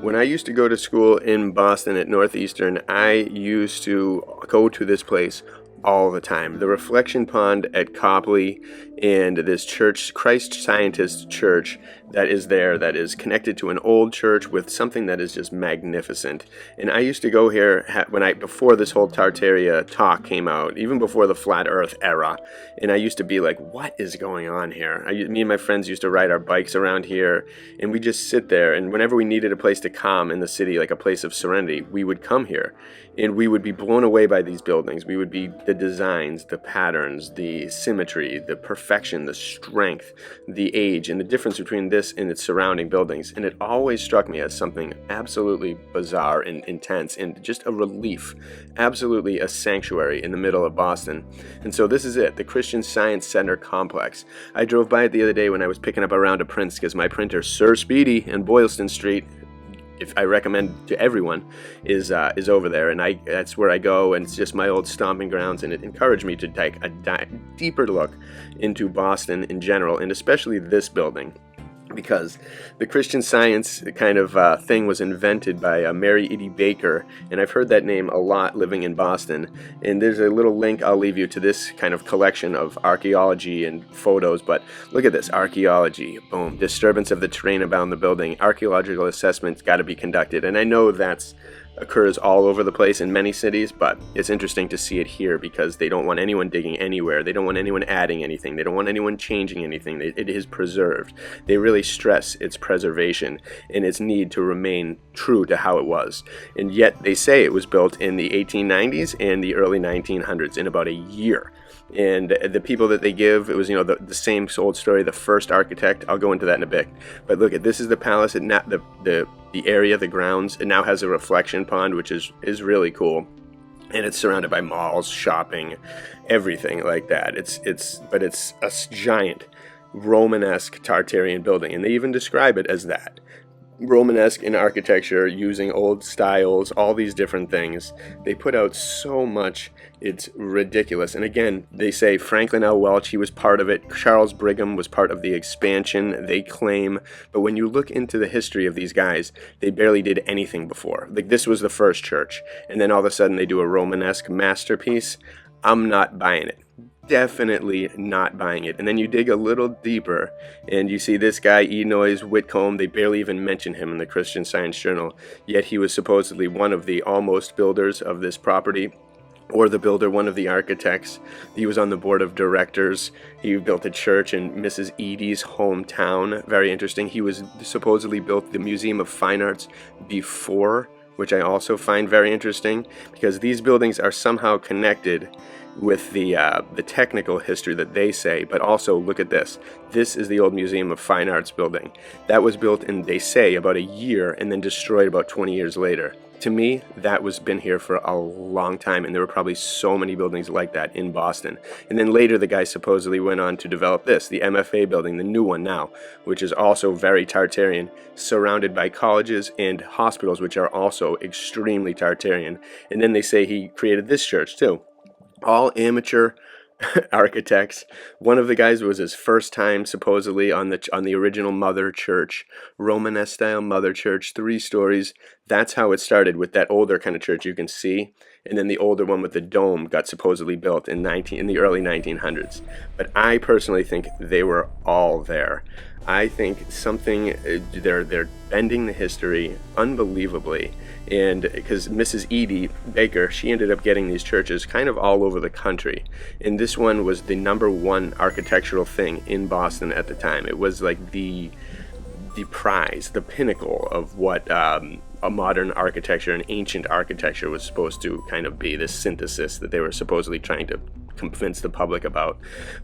When I used to go to school in Boston at Northeastern, I used to go to this place all the time. The Reflection Pond at Copley and this church, Christ Scientist Church, that is there, that is connected to an old church with something that is just magnificent. And I used to go here before this whole Tartaria talk came out, even before the flat earth era. And I used to be like, what is going on here? Me and my friends used to ride our bikes around here, and we just sit there. And whenever we needed a place to calm in the city, like a place of serenity, we would come here. And we would be blown away by these buildings. We would be the designs, the patterns, the symmetry, the perfection, the strength, the age, and the difference between this and its surrounding buildings. And it always struck me as something absolutely bizarre and intense and just a relief, absolutely a sanctuary in the middle of Boston. And so this is it, the Christian Science Center complex. I drove by it the other day when I was picking up a round of prints because my printer, Sir Speedy in Boylston Street, if I recommend to everyone, is over there, and that's where I go, and it's just my old stomping grounds, and it encouraged me to take a deeper look into Boston in general, and especially this building, because the Christian Science kind of thing was invented by Mary Eddy Baker, and I've heard that name a lot living in Boston. And there's a little link I'll leave you to this kind of collection of archaeology and photos, but look at this, archaeology, boom, disturbance of the terrain about the building, archaeological assessments got to be conducted. And I know that's occurs all over the place in many cities, but it's interesting to see it here because they don't want anyone digging anywhere. They don't want anyone adding anything. They don't want anyone changing anything. It is preserved. They really stress its preservation and its need to remain true to how it was. And yet they say it was built in the 1890s and the early 1900s in about a year. And the people that they give, it was, the same old story, the first architect. I'll go into that in a bit. But look, this is the palace, and the area, the grounds. It now has a reflection pond, which is really cool. And it's surrounded by malls, shopping, everything like that. It's a giant Romanesque Tartarian building, and they even describe it as that. Romanesque in architecture, using old styles, all these different things. They put out so much, it's ridiculous. And again, they say Franklin L. Welch, he was part of it. Charles Brigham was part of the expansion, they claim. But when you look into the history of these guys, they barely did anything before. Like, this was the first church. And then all of a sudden they do a Romanesque masterpiece. I'm not buying it. Definitely not buying it. And then you dig a little deeper and you see this guy, Enoys Whitcomb. They barely even mention him in the Christian Science Journal, yet he was supposedly one of the almost builders of this property, or the builder, one of the architects. He was on the board of directors. He built a church in Mrs. Eddy's hometown. Very interesting. He was supposedly built the Museum of Fine Arts before, which I also find very interesting, because these buildings are somehow connected with the technical history that they say. But also, look at this. This is the old Museum of Fine Arts building. That was built in, they say, about a year and then destroyed about 20 years later. To me, that was been here for a long time, and there were probably so many buildings like that in Boston. And then later, the guy supposedly went on to develop this, the MFA building, the new one now, which is also very Tartarian, surrounded by colleges and hospitals, which are also extremely Tartarian. And then they say he created this church too. All amateur architects. One of the guys was his first time supposedly on the original mother church, Romanesque style mother church, 3 stories. That's how it started, with that older kind of church you can see, and then the older one with the dome got supposedly built in the early 1900s. But I personally think they were all there. I think they're bending the history unbelievably. And because Mrs. Eddy Baker, she ended up getting these churches kind of all over the country. And this one was the #1 architectural thing in Boston at the time. It was like the prize, the pinnacle of what a modern architecture, an ancient architecture was supposed to kind of be, this synthesis that they were supposedly trying to convince the public about.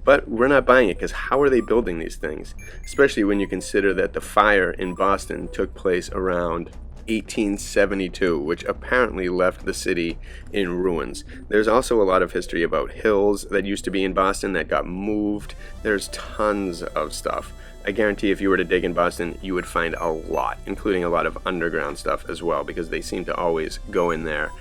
But we're not buying it, because how are they building these things? Especially when you consider that the fire in Boston took place around 1872, which apparently left the city in ruins. There's also a lot of history about hills that used to be in Boston that got moved. There's tons of stuff I guarantee if you were to dig in Boston, you would find a lot, including a lot of underground stuff as well, because they seem to always go in there.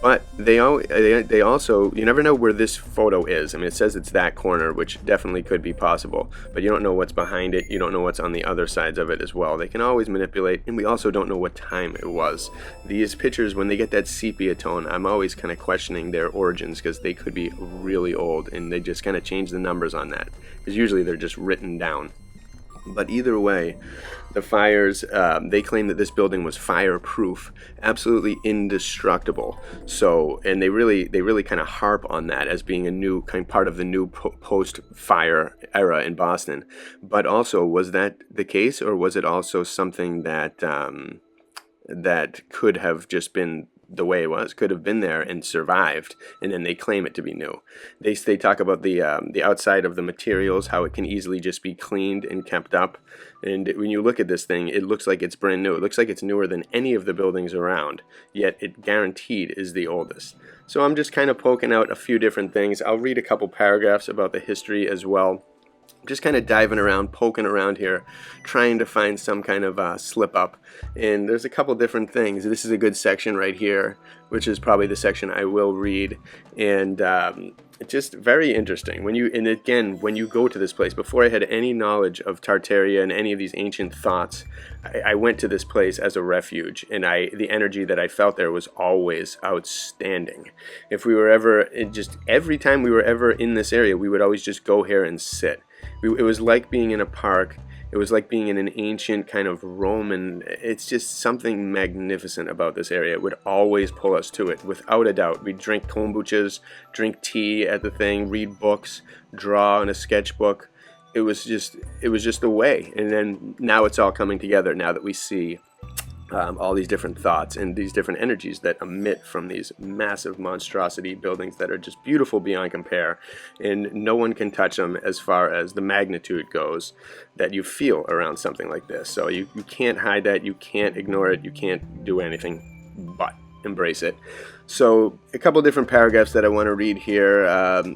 But they also, you never know where this photo is. I mean, it says it's that corner, which definitely could be possible, but you don't know what's behind it. You don't know what's on the other sides of it as well. They can always manipulate, and we also don't know what time it was. These pictures, when they get that sepia tone, I'm always kind of questioning their origins, because they could be really old, and they just kind of change the numbers on that, because usually they're just written down. But either way, the fires, they claim that this building was fireproof, absolutely indestructible. So, and they really kind of harp on that as being a new part of the new post-fire era in Boston. But also, was that the case, or was it also something that that could have just been the way it was, could have been there and survived, and then they claim it to be new? They talk about the outside of the materials, how it can easily just be cleaned and kept up. And when you look at this thing, it looks like it's brand new. It looks like it's newer than any of the buildings around, yet it guaranteed is the oldest. So I'm just kind of poking out a few different things. I'll read a couple paragraphs about the history as well. Just kind of diving around, poking around here, trying to find some kind of slip up. And there's a couple different things. This is a good section right here, which is probably the section I will read. And it's just very interesting. When you go to this place, before I had any knowledge of Tartaria and any of these ancient thoughts, I went to this place as a refuge, and the energy that I felt there was always outstanding. If we were ever, every time we were ever in this area, we would always just go here and sit. It was like being in a park. It was like being in an ancient kind of Roman. It's just something magnificent about this area. It would always pull us to it, without a doubt. We'd drink kombuchas, drink tea at the thing, read books, draw in a sketchbook. It was just the way. And then now it's all coming together, now that we see all these different thoughts and these different energies that emit from these massive monstrosity buildings that are just beautiful beyond compare, and no one can touch them as far as the magnitude goes that you feel around something like this. So you can't hide that, you can't ignore it, you can't do anything but embrace it. So a couple different paragraphs that I want to read here.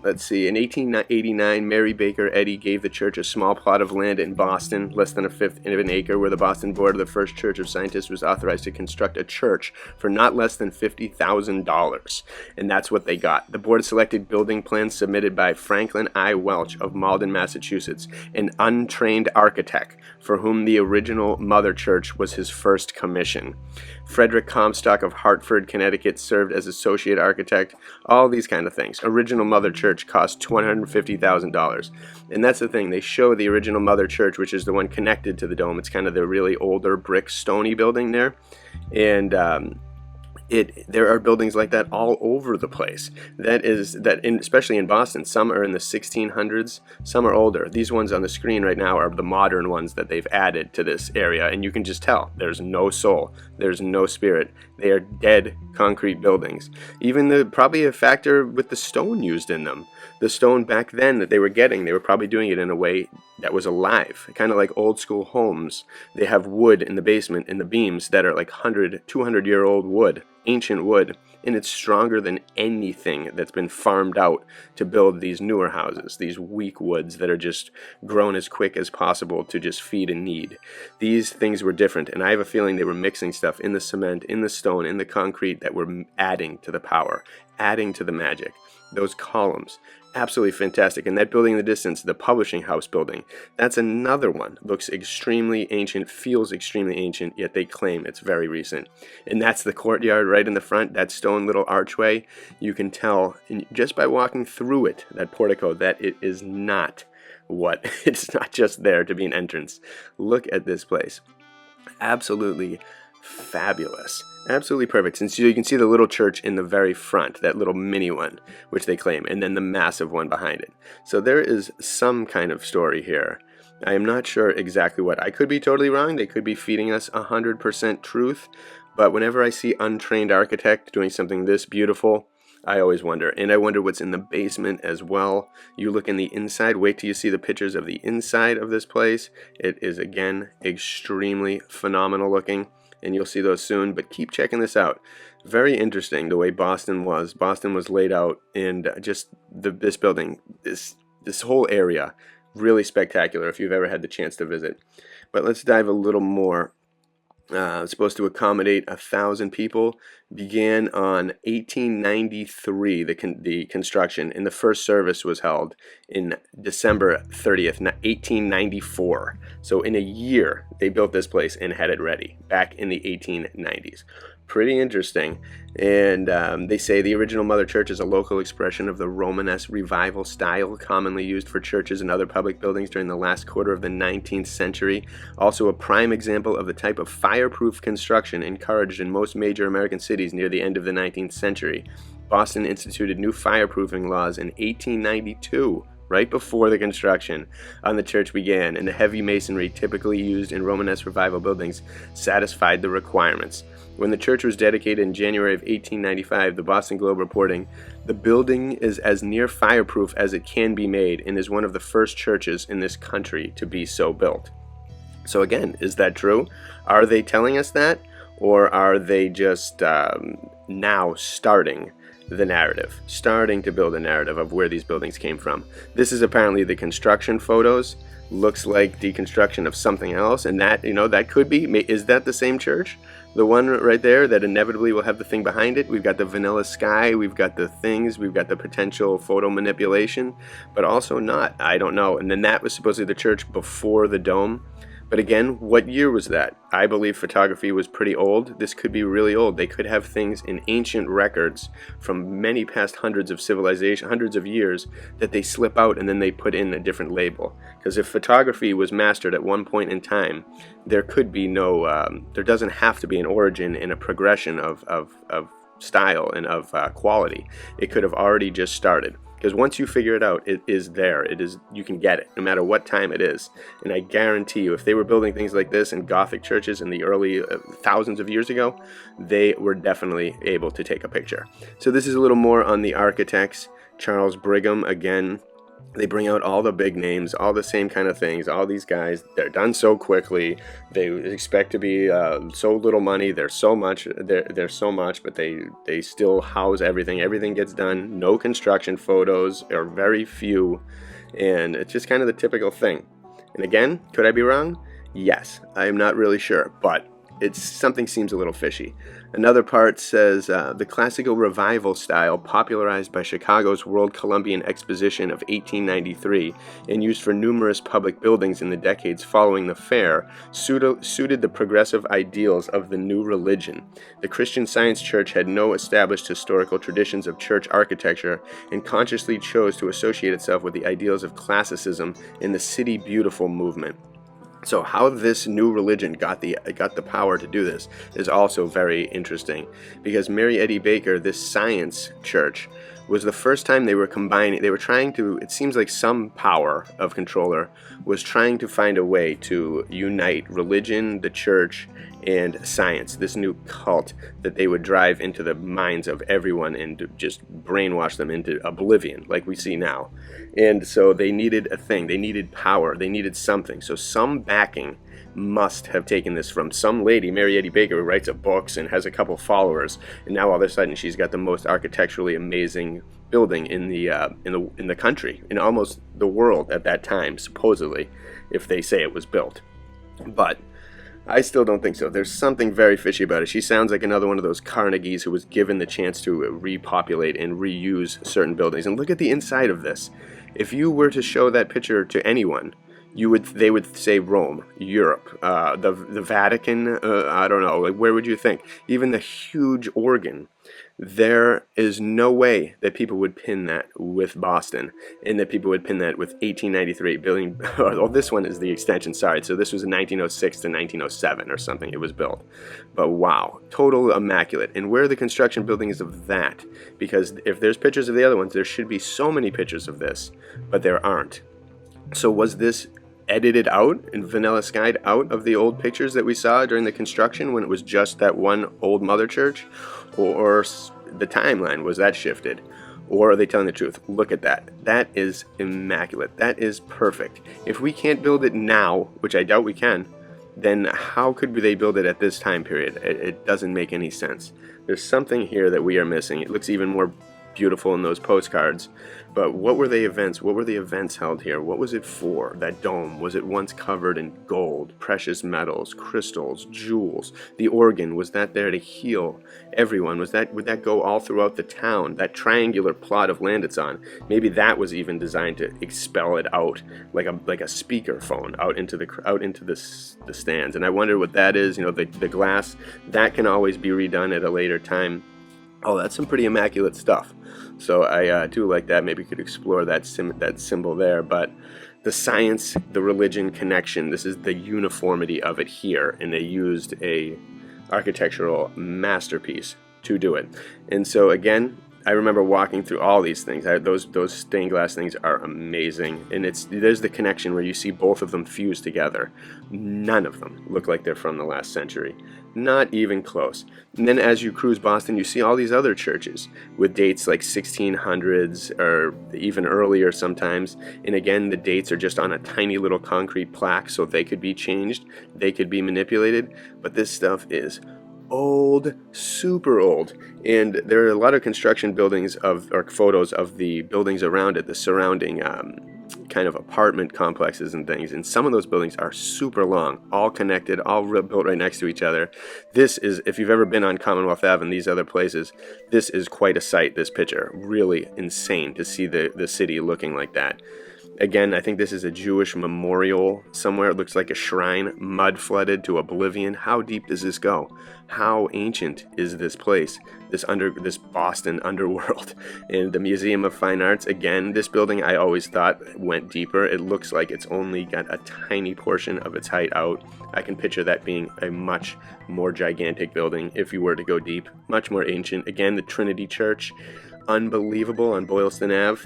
Let's see. In 1889, Mary Baker Eddy gave the church a small plot of land in Boston, less than a fifth of an acre, where the Boston Board of the First Church of Scientists was authorized to construct a church for not less than $50,000. And that's what they got. The board selected building plans submitted by Franklin I. Welch of Malden, Massachusetts, an untrained architect for whom the original mother church was his first commission. Frederick Comstock of Hartford, Connecticut, served as associate architect. All these kind of things. Original mother church cost $250,000. And that's the thing. They show the original mother church, which is the one connected to the dome. It's kind of the really older brick stony building there. And there are buildings like that all over the place. Especially in Boston. Some are in the 1600s, some are older. These ones on the screen right now are the modern ones that they've added to this area, and you can just tell there's no soul, there's no spirit. They are dead concrete buildings. Even probably a factor with the stone used in them. The stone back then that they were getting, they were probably doing it in a way that was alive, kind of like old school homes. They have wood in the basement in the beams that are like 200-year-old wood, ancient wood, and it's stronger than anything that's been farmed out to build these newer houses, these weak woods that are just grown as quick as possible to just feed a need. These things were different, and I have a feeling they were mixing stuff in the cement, in the stone, in the concrete that were adding to the power, adding to the magic. Those columns, absolutely fantastic. And that building in the distance, the publishing house building, that's another one. Looks extremely ancient, feels extremely ancient, yet they claim it's very recent. And that's the courtyard right in the front, that stone little archway. You can tell just by walking through it, that portico, that it is not it's not just there to be an entrance. Look at this place. Absolutely fabulous. Absolutely perfect. And so you can see the little church in the very front, that little mini one, which they claim, and then the massive one behind it. So there is some kind of story here. I am not sure exactly what. I could be totally wrong. They could be feeding us 100% truth. But whenever I see untrained architect doing something this beautiful, I always wonder. And I wonder what's in the basement as well. You look in the inside. Wait till you see the pictures of the inside of this place. It is, again, extremely phenomenal looking. And you'll see those soon, but keep checking this out. Very interesting the way Boston was. Boston was laid out, and just this building, this whole area really spectacular if you've ever had the chance to visit. But let's dive a little more. It's supposed to accommodate 1,000 people. Began on 1893, the construction, and the first service was held in December 30th, 1894. So in a year, they built this place and had it ready back in the 1890s. Pretty interesting. And they say the original Mother Church is a local expression of the Romanesque revival style commonly used for churches and other public buildings during the last quarter of the 19th century. Also a prime example of the type of fireproof construction encouraged in most major American cities near the end of the 19th century. Boston instituted new fireproofing laws in 1892. Right before the construction on the church began, and the heavy masonry typically used in Romanesque revival buildings satisfied the requirements. When the church was dedicated in January of 1895, the Boston Globe reporting, "The building is as near fireproof as it can be made and is one of the first churches in this country to be so built." So again, is that true? Are they telling us that? Or are they just now starting the narrative, starting to build a narrative of where these buildings came from? This is apparently the construction photos. Looks like deconstruction of something else, and that, that could be. Is that the same church? The one right there that inevitably will have the thing behind it. We've got the vanilla sky, we've got the things, we've got the potential photo manipulation, but also not. I don't know. And then that was supposedly the church before the dome. But again, what year was that? I believe photography was pretty old. This could be really old. They could have things in ancient records from many past hundreds of civilization, hundreds of years, that they slip out and then they put in a different label. Because if photography was mastered at one point in time, there could be there doesn't have to be an origin and a progression of style and of quality. It could have already just started. Because once you figure it out, it is there. You can get it, no matter what time it is. And I guarantee you, if they were building things like this in Gothic churches in the early thousands of years ago, they were definitely able to take a picture. So this is a little more on the architects. Charles Brigham, again, they bring out all the big names, all the same kind of things. All these guys, they're done so quickly. They expect to be so little money. They're so much, but they still house everything. Everything gets done. No construction photos, or very few, and it's just kind of the typical thing. And again, could I be wrong? Yes, I'm not really sure, but something seems a little fishy. Another part says the classical revival style popularized by Chicago's World Columbian Exposition of 1893 and used for numerous public buildings in the decades following the fair suited the progressive ideals of the new religion. The Christian Science Church had no established historical traditions of church architecture and consciously chose to associate itself with the ideals of classicism in the City Beautiful movement. So how this new religion got the power to do this is also very interesting, because Mary Eddy Baker, this science church, was the first time they were trying to, it seems like some power of controller was trying to find a way to unite religion, the church, and science, this new cult that they would drive into the minds of everyone and just brainwash them into oblivion like we see now. And so they needed a thing, they needed power, they needed something. So some backing must have taken this from some lady, Mary Eddy Baker, who writes books and has a couple followers, and now all of a sudden she's got the most architecturally amazing building in the country, in almost the world at that time, supposedly, if they say it was built. But I still don't think so. There's something very fishy about it. She sounds like another one of those Carnegies who was given the chance to repopulate and reuse certain buildings. And look at the inside of this. If you were to show that picture to anyone, they would say Rome, Europe, the Vatican. I don't know. Like, where would you think? Even the huge organ. There is no way that people would pin that with Boston, and that people would pin that with 1893 building. Oh, this one is the extension. Sorry. So this was in 1906 to 1907 or something. It was built. But wow, total immaculate. And where are the construction buildings of that? Because if there's pictures of the other ones, there should be so many pictures of this, but there aren't. So was this edited out and vanilla skied out of the old pictures that we saw during the construction when it was just that one old mother church? Or the timeline, was that shifted? Or are they telling the truth? Look at that. That is immaculate. That is perfect. If we can't build it now, which I doubt we can, then how could they build it at this time period? It doesn't make any sense. There's something here that we are missing. It looks even more beautiful in those postcards. But what were the events? What were the events held here? What was it for? That dome, was it once covered in gold, precious metals, crystals, jewels? The organ, was that there to heal everyone? Would that go all throughout the town? That triangular plot of land it's on, maybe that was even designed to expel it out like a speaker phone out into the stands. And I wonder what that is. The glass that can always be redone at a later time. Oh, that's some pretty immaculate stuff. So I do like that. Maybe we could explore that symbol there. But the science, the religion connection, this is the uniformity of it here. And they used a architectural masterpiece to do it. And so again, I remember walking through all these things. Those stained glass things are amazing. And there's the connection where you see both of them fused together. None of them look like they're from the last century. Not even close. And then as you cruise Boston, you see all these other churches with dates like 1600s or even earlier sometimes. And again, the dates are just on a tiny little concrete plaque, so they could be changed, they could be manipulated. But this stuff is old, super old. And there are a lot of construction buildings or photos of the buildings around it, the surrounding kind of apartment complexes and things. And some of those buildings are super long, all connected, all built right next to each other. This is, if you've ever been on Commonwealth Ave and these other places, this is quite a sight, this picture. Really insane to see the city looking like that. Again, I think this is a Jewish memorial somewhere. It looks like a shrine, mud flooded to oblivion. How deep does this go? How ancient is this place, this Boston underworld? And the Museum of Fine Arts, again, this building I always thought went deeper. It looks like it's only got a tiny portion of its height out. I can picture that being a much more gigantic building if you were to go deep, much more ancient. Again, the Trinity Church, unbelievable on Boylston Ave.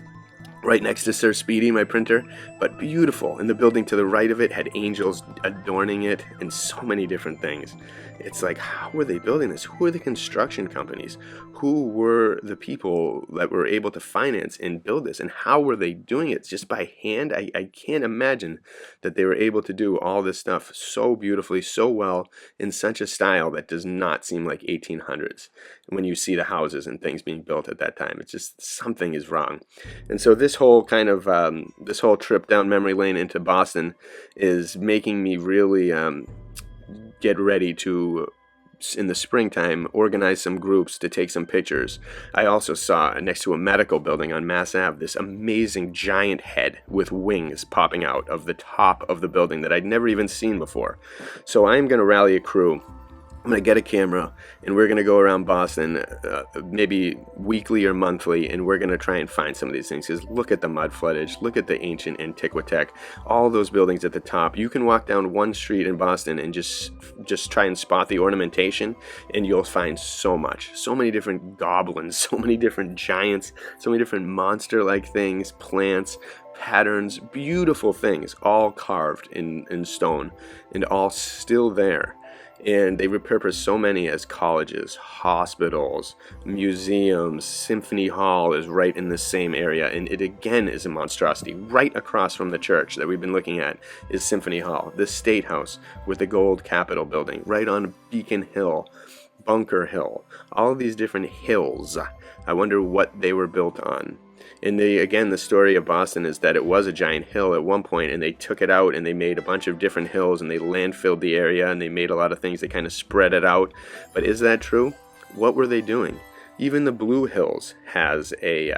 Right next to Sir Speedy, my printer, but beautiful. And the building to the right of it had angels adorning it and so many different things. It's like, how were they building this? Who are the construction companies? Who were the people that were able to finance and build this? And how were they doing it? Just by hand? I can't imagine that they were able to do all this stuff so beautifully, so well, in such a style that does not seem like 1800s. When you see the houses and things being built at that time, it's just something is wrong. And so this whole kind of this whole trip down memory lane into Boston is making me really get ready to, in the springtime, organize some groups to take some pictures. I also saw next to a medical building on Mass Ave this amazing giant head with wings popping out of the top of the building that I'd never even seen before. So I'm going to rally a crew. I'm going to get a camera, and we're going to go around Boston maybe weekly or monthly, and we're going to try and find some of these things. Because look at the mud floodage, look at the ancient Antiquitech, all those buildings at the top. You can walk down one street in Boston and just try and spot the ornamentation, and you'll find so much. So many different goblins, so many different giants, so many different monster-like things, plants, patterns, beautiful things, all carved in stone, and all still there. And they repurpose so many as colleges, hospitals, museums. Symphony Hall is right in the same area, and it again is a monstrosity. Right across from the church that we've been looking at is Symphony Hall, the State House with the gold Capitol building, right on Beacon Hill, Bunker Hill, all of these different hills. I wonder what they were built on. And the story of Boston is that it was a giant hill at one point, and they took it out and they made a bunch of different hills, and they landfilled the area, and they made a lot of things. They kind of spread it out. But is that true? What were they doing? Even the Blue Hills has a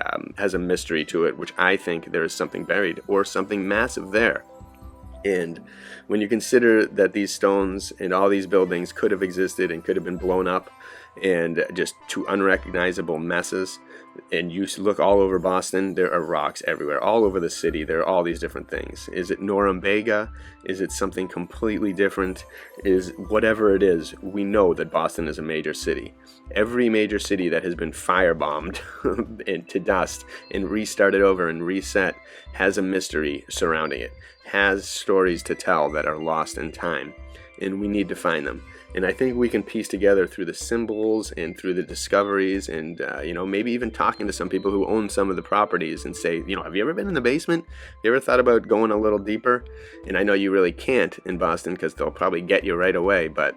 mystery to it, which I think there is something buried or something massive there. And when you consider that these stones and all these buildings could have existed and could have been blown up and just two unrecognizable messes, and you look all over Boston, there are rocks everywhere. All over the city, there are all these different things. Is it Norumbega? Is it something completely different? Is whatever it is, we know that Boston is a major city. Every major city that has been firebombed to dust and restarted over and reset has a mystery surrounding it, has stories to tell that are lost in time, and we need to find them. And I think we can piece together through the symbols and through the discoveries and, maybe even talking to some people who own some of the properties and say, have you ever been in the basement? You ever thought about going a little deeper? And I know you really can't in Boston because they'll probably get you right away, but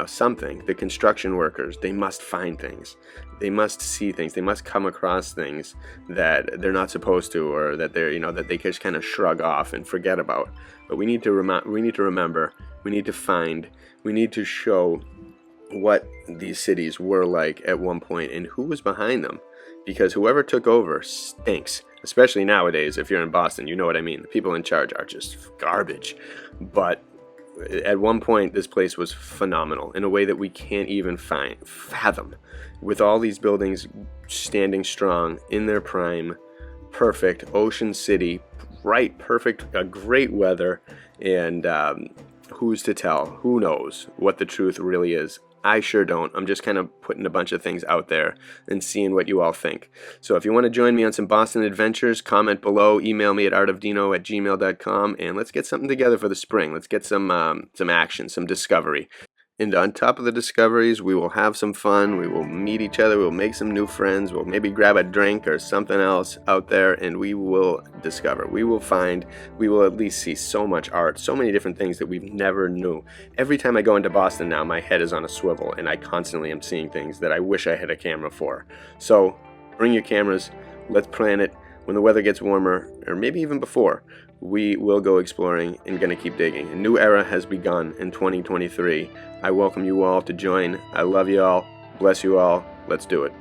something. The construction workers, they must find things. They must see things. They must come across things that they're not supposed to, or that that they just kind of shrug off and forget about. But we need to remember. We need to find. We need to show what these cities were like at one point and who was behind them, because whoever took over stinks. Especially nowadays, if you're in Boston, you know what I mean. The people in charge are just garbage. But at one point, this place was phenomenal in a way that we can't even fathom. With all these buildings standing strong in their prime, perfect ocean city, right, perfect, great weather, and who's to tell? Who knows what the truth really is? I sure don't. I'm just kind of putting a bunch of things out there and seeing what you all think. So if you want to join me on some Boston adventures, comment below, email me at artofdino@gmail.com, and let's get something together for the spring. Let's get some action, some discovery. And on top of the discoveries, we will have some fun. We will meet each other. We'll make some new friends. We'll maybe grab a drink or something else out there, and we will discover. We will at least see so much art, so many different things that we've never knew. Every time I go into Boston now, my head is on a swivel, and I constantly am seeing things that I wish I had a camera for. So bring your cameras. Let's plan it. When the weather gets warmer, or maybe even before, we will go exploring and going to keep digging. A new era has begun in 2023. I welcome you all to join. I love you all. Bless you all. Let's do it.